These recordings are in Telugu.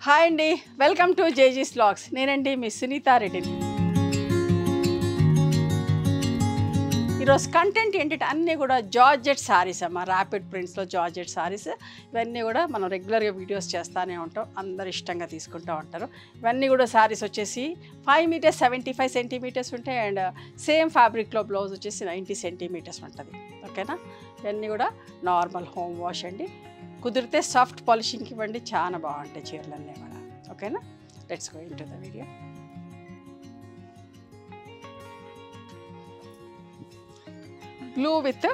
హాయ్ అండి, వెల్కమ్ టు జేజీస్ వ్లాగ్స్. నేనండి మీ సునీత రెడ్డిని. ఈరోజు కంటెంట్ ఏంటంటే అన్నీ కూడా జార్జెట్ శారీస్ అమ్మ, ర్యాపిడ్ ప్రింట్స్లో జార్జెట్ శారీస్. ఇవన్నీ కూడా మనం రెగ్యులర్గా వీడియోస్ చేస్తూనే ఉంటాం, అందరు ఇష్టంగా తీసుకుంటూ ఉంటారు. ఇవన్నీ కూడా శారీస్ వచ్చేసి 5 మీటర్స్ 75 సెంటీమీటర్స్ ఉంటాయి. అండ్ సేమ్ ఫ్యాబ్రిక్లో బ్లౌజ్ వచ్చేసి 90 సెంటీమీటర్స్ ఉంటుంది. ఓకేనా? ఇవన్నీ కూడా నార్మల్ హోమ్ వాష్ అండి. కుదిరితే సాఫ్ట్ పాలిషింగ్కి ఇవ్వండి, చాలా బాగుంటాయి చీరలన్నీ కూడా. ఓకేనా? Let's go into the video. Blue with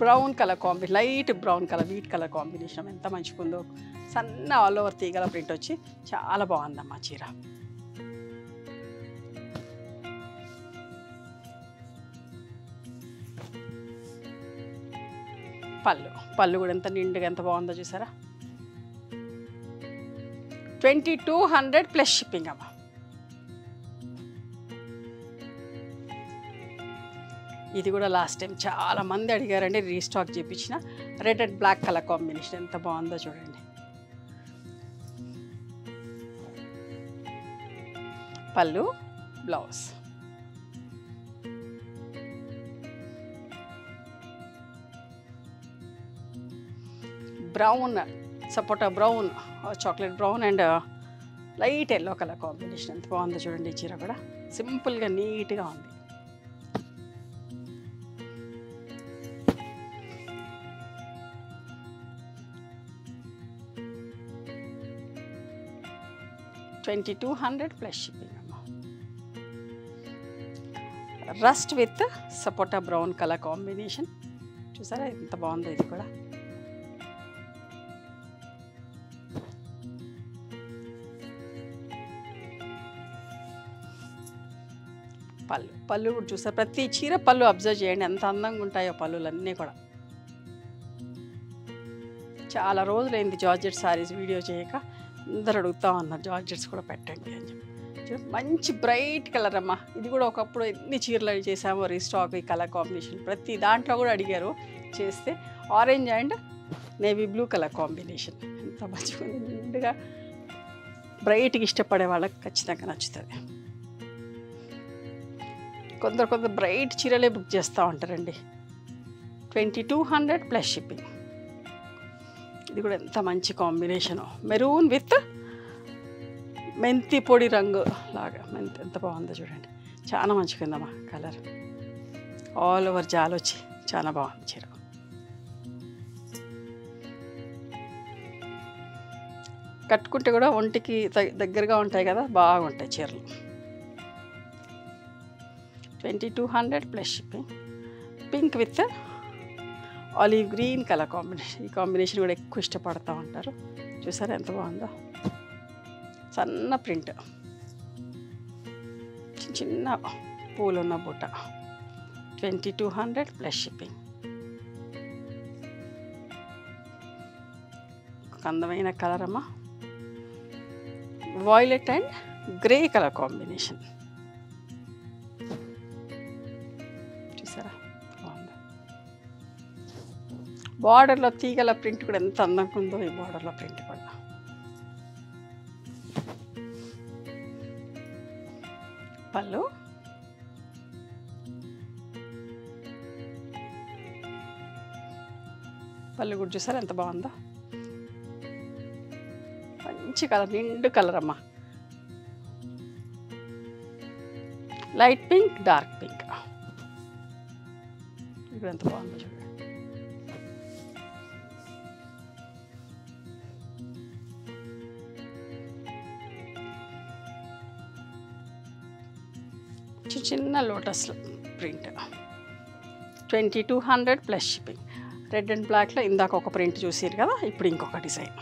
brown colour combination, light brown colour, wheat colour combination ఎంత మంచిగా ఉందో. సన్న ఆల్ ఓవర్ తీగల ప్రింట్ వచ్చి చాలా బాగుందమ్మా చీర. పళ్ళు కూడా ఎంత నిండుగా ఎంత బాగుందో చూసారా. 2200 ప్లస్ షిప్పింగ్ అమ్మా. ఇది కూడా లాస్ట్ టైం చాలా మంది అడిగారండి, రీస్టాక్ చేయించిన red and black colour combination ఎంత బాగుందో చూడండి. పళ్ళు, బ్లౌజ్. బ్రౌన్, సపోటా brown, chocolate brown and light yellow colour combination ఎంత బాగుందో చూడండి. ఈ చీర కూడా సింపుల్గా నీట్గా ఉంది. $2200 ప్లస్ షిప్పింగ్ అమ్మా. Rust with sapota brown colour combination చూసారా ఎంత బాగుందో. ఇది కూడా పళ్ళు కూడా చూసారు. ప్రతి చీర పళ్ళు అబ్జర్వ్ చేయండి ఎంత అందంగా ఉంటాయో పళ్ళులన్నీ కూడా. చాలా రోజులైంది జార్జెట్ శారీస్ వీడియో చేయక, అందరు అడుగుతూ ఉన్నారు జార్జెట్స్ కూడా పెట్టండి అని చెప్పి. మంచి బ్రైట్ కలర్ అమ్మా. ఇది కూడా ఒకప్పుడు ఎన్ని చీరలు చేసామో రీస్టాక్, ఈ కలర్ కాంబినేషన్ ప్రతి దాంట్లో కూడా అడిగారు చేస్తే. Orange and navy blue colour combination ఎంత మంచిగా ఉంది. నిండుగా బ్రైట్గా ఇష్టపడే వాళ్ళకి ఖచ్చితంగా నచ్చుతుంది. కొందరు బ్రైట్ చీరలే బుక్ చేస్తూ ఉంటారండి. 2200 ప్లస్ షిప్పింగ్. ఇది కూడా ఎంత మంచి కాంబినేషను, మెరూన్ విత్ మెంతి పొడి రంగు లాగా ఎంత బాగుందో చూడండి. చాలా మంచిగా ఉందమ్మా కలర్, ఆల్ ఓవర్ జాల్ వచ్చి చాలా బాగుంది చీర. కట్టుకుంటే కూడా ఒంటికి దగ్గరగా ఉంటాయి కదా, బాగుంటాయి చీరలు. 2200 plus shipping. Pink with olive green colour combination. ఈ కాంబినేషన్ కూడా ఎక్కువ ఇష్టపడుతూ ఉంటారు. చూసారా ఎంత బాగుందో. సన్న ప్రింట్, చిన్న పూలున్న బుట్ట. 2200 ప్లస్ షిప్పింగ్. ఒక అందమైన కలర్ అమ్మా, violet and grey colour combination. బార్డర్లో తీగల ప్రింట్ కూడా ఎంత అందంగా ఉందో. ఈ బార్డర్లో ప్రింట్ కూడా పళ్ళు, పళ్ళు కూడా చూసారా ఎంత బాగుందో. మంచి కలర్, నిండు కలర్ అమ్మా. Light pink, dark pink. ఇప్పుడు ఎంత బాగుందో చూడండి. చిన్న lotus print. 2200 plus shipping. Red and బ్లాక్లో ఇందాక ఒక ప్రింట్ చూసారు కదా, ఇప్పుడు ఇంకొక design.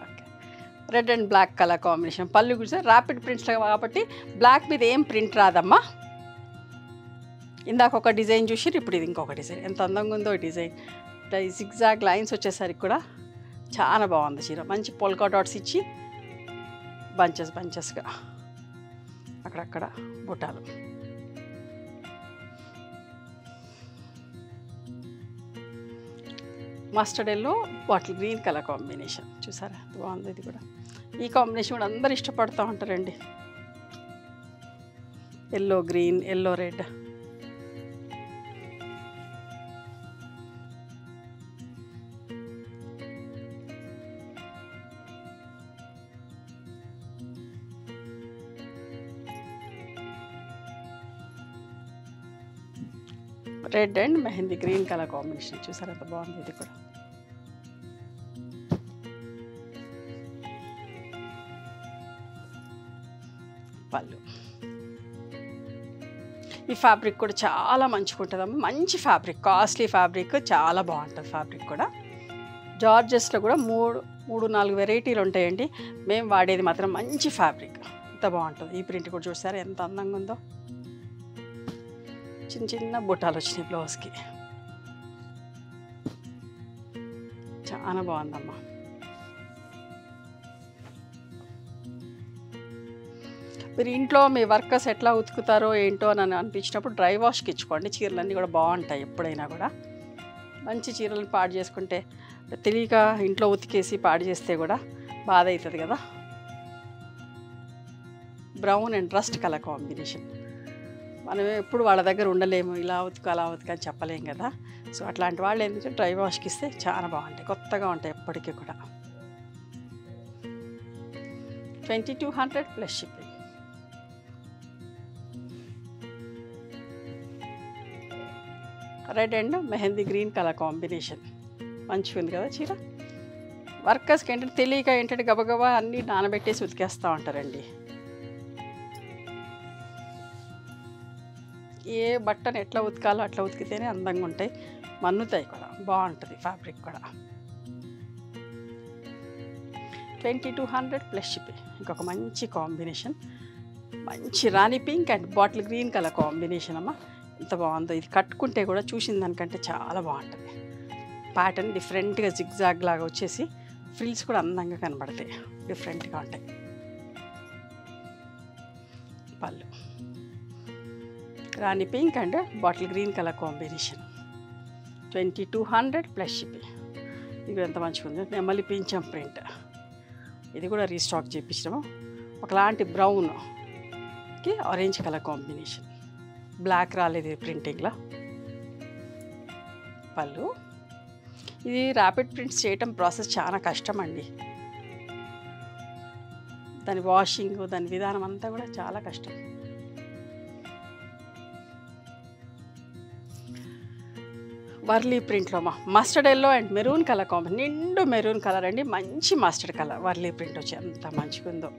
Okay, red and black colour combination. పళ్ళు కూడా ర్యాపిడ్ ప్రింట్స్ కాబట్టి బ్లాక్ మీద ఏం ప్రింట్ రాదమ్మా. ఇందాక ఒక డిజైన్ చూసి ఇప్పుడు ఇది ఇంకొక డిజైన్. ఎంత అందంగా ఉందో ఈ డిజైన్. జిగ్జాగ్ లైన్స్ వచ్చేసరికి కూడా చాలా బాగుంది చీర. మంచి పోల్కా డాట్స్ ఇచ్చి బంచెస్గా అక్కడక్కడ బుట్టాలు. Mustard yellow bottle green colour combination చూసారా బాగుంది. ఇది కూడా ఈ కాంబినేషన్ కూడా అందరు ఇష్టపడుతూ ఉంటారండి. Yellow green, yellow red. Red and mehndi green colour combination చూసారు ఎంత బాగుంది. ఇది కూడా పళ్ళు. ఈ ఫ్యాబ్రిక్ కూడా చాలా మంచిగా ఉంటుందమ్మా. మంచి ఫ్యాబ్రిక్, కాస్ట్లీ ఫ్యాబ్రిక్, చాలా బాగుంటుంది ఫ్యాబ్రిక్ కూడా. జార్జెస్లో కూడా మూడు నాలుగు వెరైటీలు ఉంటాయండి. మేము వాడేది మాత్రం మంచి ఫ్యాబ్రిక్, ఎంత బాగుంటుంది. ఈ ప్రింట్ కూడా చూసారు ఎంత అందంగా ఉందో. చిన్న చిన్న బుట్టాలు వచ్చినాయి బ్లౌజ్కి, చాలా బాగుందమ్మా. మీరు ఇంట్లో మీ వర్కర్స్ ఎట్లా ఉతుకుతారో ఏంటో అని అనిపించినప్పుడు డ్రై వాష్కి ఇచ్చుకోండి. చీరలన్నీ కూడా బాగుంటాయి. ఎప్పుడైనా కూడా మంచి చీరలను పాడు చేసుకుంటే, తెలియక ఇంట్లో ఉతికేసి పాడు చేస్తే కూడా బాధ అవుతుంది కదా. Brown and rust colour combination. మనం ఎప్పుడు వాళ్ళ దగ్గర ఉండలేము, ఇలా ఉతుకు అలా ఉతుకు అని చెప్పలేం కదా. సో అట్లాంటి వాళ్ళు ఏంటంటే డ్రై వాష్కి ఇస్తే చాలా బాగుంటాయి, కొత్తగా ఉంటాయి ఎప్పటికీ కూడా. 2200 plus shipping. Red and mehndi green colour combination మంచిగా ఉంది కదా చీర. వర్కర్స్కి ఏంటంటే తెలియక ఏంటంటే గబగబా అన్నీ నానబెట్టేసి ఉతికేస్తూ ఉంటారండి. ఏ బట్టను ఎట్లా ఉతకాలో అట్లా ఉతికితేనే అందంగా ఉంటాయి, మన్నుతాయి కూడా, బాగుంటుంది ఫ్యాబ్రిక్ కూడా. 2200 ప్లస్ షిప్పింగ్. ఇంకొక మంచి కాంబినేషన్, మంచి రాణి pink and bottle green colour combination అమ్మ. ఎంత బాగుందో. ఇది కట్టుకుంటే కూడా చూసిన దానికంటే చాలా బాగుంటుంది. ప్యాటర్న్ డిఫరెంట్గా జిగ్జాగ్ లాగా వచ్చేసి ఫ్రిల్స్ కూడా అందంగా కనబడతాయి, డిఫరెంట్గా ఉంటాయి. పళ్ళు రాణి pink and bottle green colour combination. 2200 plus shipping. ఇది ఎంత మంచిగా ఉంది. నెమలి పింఛం ప్రింట్. ఇది కూడా రీస్టాక్ చేయించడము. ఒకలాంటి బ్రౌన్కి ఆరెంజ్ కలర్ కాంబినేషన్. బ్లాక్ రాలేదు ప్రింటింగ్లో. పళ్ళు. ఇది ర్యాపిడ్ ప్రింట్స్ చేయటం ప్రాసెస్ చాలా కష్టం అండి. దాని వాషింగ్, దాని విధానం అంతా కూడా చాలా కష్టం. వర్లీ ప్రింట్లో mustard yellow and maroon colour combination. నిండు మెరూన్ కలర్ అండి, మంచి మస్టర్డ్ కలర్ వర్లీ ప్రింట్ వచ్చి ఎంత మంచిగా ఉందో.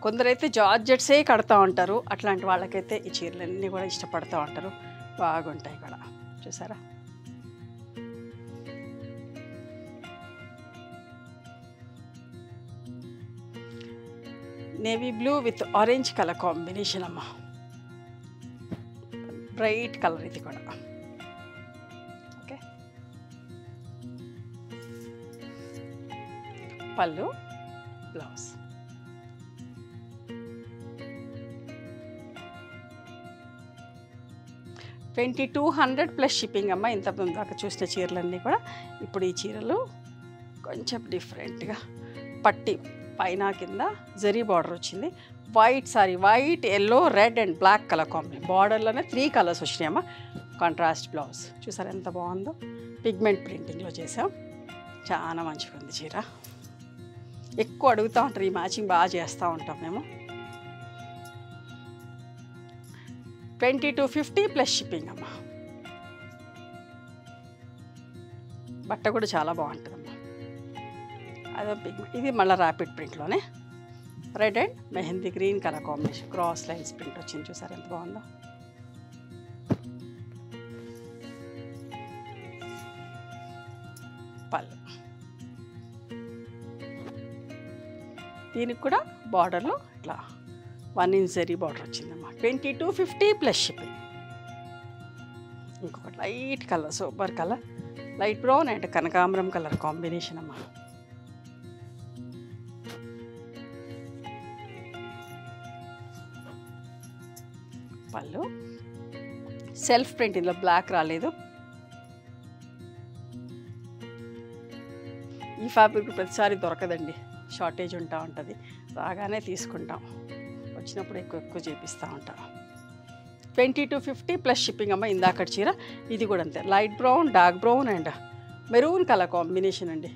కొందరైతే జార్జెట్సే కడతా ఉంటారు, అట్లాంటి వాళ్ళకైతే ఈ చీరలన్నీ కూడా ఇష్టపడుతూ ఉంటారు, బాగుంటాయి కూడా. చూసారా navy blue with orange colour combination అమ్మ. బ్రైట్ కలర్ ఇది కూడా. ఓకే. పళ్ళు, బ్లౌజ్. $2200 ప్లస్ షిప్పింగ్ అమ్మ. ఇంతకుముందు దాకా చూసిన చీరలన్నీ కూడా ఇప్పుడు ఈ చీరలు కొంచెం డిఫరెంట్గా పట్టి పైన కింద జరీ బార్డర్ వచ్చింది. White sorry, white, yellow, red and black colour combination. బార్డర్లోనే 3 కలర్స్ వచ్చినాయమ్మ. Contrast blouse. చూసారు ఎంత బాగుందో. పిగ్మెంట్ ప్రింటింగ్లో చేసాం, చాలా మంచిగా ఉంది చీర. ఎక్కువ అడుగుతూ ఉంటారు, ఈ మ్యాచింగ్ బాగా చేస్తూ ఉంటాం మేము. 2250 ప్లస్ షిప్పింగ్ అమ్మ. బట్ట కూడా చాలా బాగుంటుందమ్మా. అదే పిగ్మెంట్. ఇది మళ్ళీ ర్యాపిడ్ ప్రింట్లోనే red and mehndi green colour combination. Cross lines print వచ్చింది, చూసారు ఎంత బాగుందో. పళ్ళు. దీనికి కూడా బార్డర్లో ఇట్లా 1 ఇంచ్ జరీ బార్డర్ వచ్చిందమ్మా. 2250 ప్లస్ షిప్పింగ్. ఇంకొకటి light colour, super colour, light brown and కనకాంబరం కలర్ కాంబినేషన్ అమ్మా. పళ్ళు సెల్ఫ్ ప్రింట్, ఇందులో బ్లాక్ రాలేదు. ఈ ఫ్యాబ్రిక్ ప్రతిసారి దొరకదండి, షార్టేజ్ ఉంటా ఉంటుంది. రాగానే తీసుకుంటాం, వచ్చినప్పుడు ఎక్కువ చేపిస్తూ ఉంటాం. 2250 ప్లస్ షిప్పింగ్ అమ్మ. ఇందాక చీర ఇది కూడా అంతే, light brown, dark brown and maroon colour combination అండి.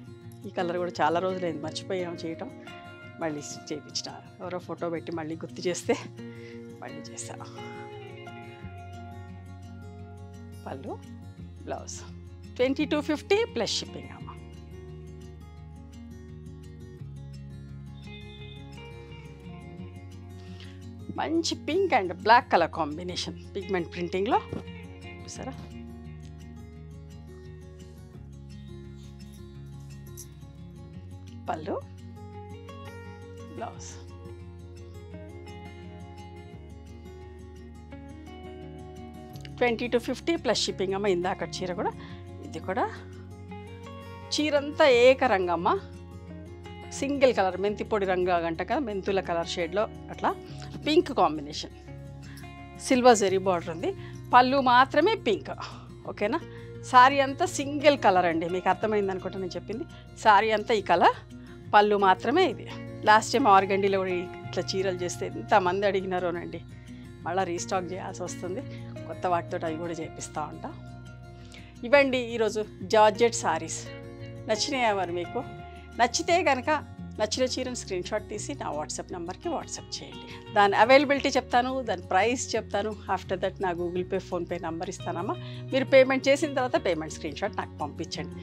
ఈ కలర్ కూడా చాలా రోజులైంది మర్చిపోయాము చేయటం, మళ్ళీ చేయించిన. ఎవరో ఫోటో పెట్టి మళ్ళీ గుర్తు చేస్తే మళ్ళీ చేస్తాను. పళ్ళు, బ్లౌజ్ 2250 ప్లస్ షిప్పింగ్ అమ్మ. మంచి pink and black colour combination pigment ప్రింటింగ్లో చూసారా. పళ్ళు, బ్లౌజ్ 2250 ప్లస్ షిప్పింగ్ అమ్మ. ఇందాక చీర కూడా, ఇది కూడా చీరంతా ఏకరంగమ్మ, సింగిల్ కలర్ మెంతి పొడి రంగు గంట కదా, మెంతుల కలర్ షేడ్లో అట్లా pink combination, silver zari border ఉంది. పళ్ళు మాత్రమే పింక్, ఓకేనా. శారీ అంతా సింగిల్ కలర్ అండి, మీకు అర్థమైంది అనుకుంటా నేను చెప్పింది. శారీ అంతా ఈ కలర్, పళ్ళు మాత్రమే ఇది. లాస్ట్ టైం ఆర్గండిలో కూడా ఇట్లా చీరలు చేస్తే ఎంతమంది అడిగినారోనండి, మళ్ళీ రీస్టాక్ చేయాల్సి వస్తుంది. కొత్త వాటితో అవి కూడా చేపిస్తూ ఉంటా. ఇవ్వండి ఈరోజు జార్జెట్ శారీస్. నచ్చినాయా మరి మీకు? నచ్చితే కనుక నచ్చిన చీరను స్క్రీన్ షాట్ తీసి నా వాట్సాప్ నెంబర్కి వాట్సాప్ చేయండి. దాని అవైలబిలిటీ చెప్తాను, దాని ప్రైస్ చెప్తాను. ఆఫ్టర్ దట్ నా గూగుల్ పే, ఫోన్పే నెంబర్ ఇస్తానమ్మా. మీరు పేమెంట్ చేసిన తర్వాత పేమెంట్ స్క్రీన్ షాట్ నాకు పంపించండి.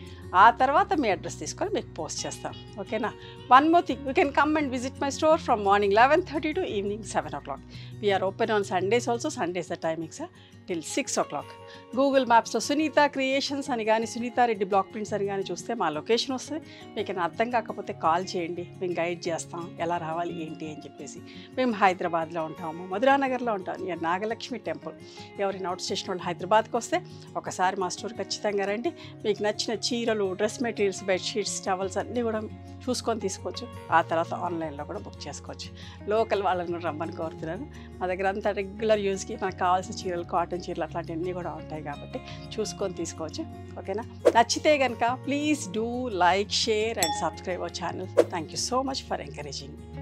ఆ తర్వాత మీ అడ్రస్ తీసుకొని మీకు పోస్ట్ చేస్తాం, ఓకేనా. One more thing, you can come and visit my store from morning 11:30 to evening 7 o'clock. We're open on Sundays also. Sundays the timings till 6 o'clock. Google మ్యాప్స్లో సునీత క్రియేషన్స్ అని కానీ, సునీత రెడ్డి బ్లాక్ ప్రింట్స్ అని కానీ చూస్తే మా లొకేషన్ వస్తుంది. మీకు అర్థం కాకపోతే కాల్ చేయండి, మేము గైడ్ చేస్తాం ఎలా రావాలి ఏంటి అని చెప్పేసి. మేము హైదరాబాద్లో ఉంటాము, మధురానగర్లో ఉంటాం, నియర్ నాగలక్ష్మి టెంపుల్. ఎవరైనా అవుట్ స్టేషన్ వాళ్ళు హైదరాబాద్కి వస్తే ఒకసారి మా స్టోర్ ఖచ్చితంగా రండి. మీకు నచ్చిన చీరలు, డ్రెస్ మెటీరియల్స్, బెడ్షీట్స్, టవల్స్ అన్నీ కూడా చూసుకొని తీసుకోవచ్చు. ఆ తర్వాత ఆన్లైన్లో కూడా బుక్ చేసుకోవచ్చు. లోకల్ వాళ్ళని కూడా రమ్మని కోరుతున్నాను. మా దగ్గర అంతా రెగ్యులర్ యూజ్కి మనకు కావాల్సిన చీరలు, కాటన్ చీరలు అట్లాంటివన్నీ కూడా ఉంటాయి కాబట్టి చూసుకొని తీసుకోవచ్చు, ఓకేనా. నచ్చితే కనుక please do like, share and subscribe our channel. Thank you so much for encouraging me.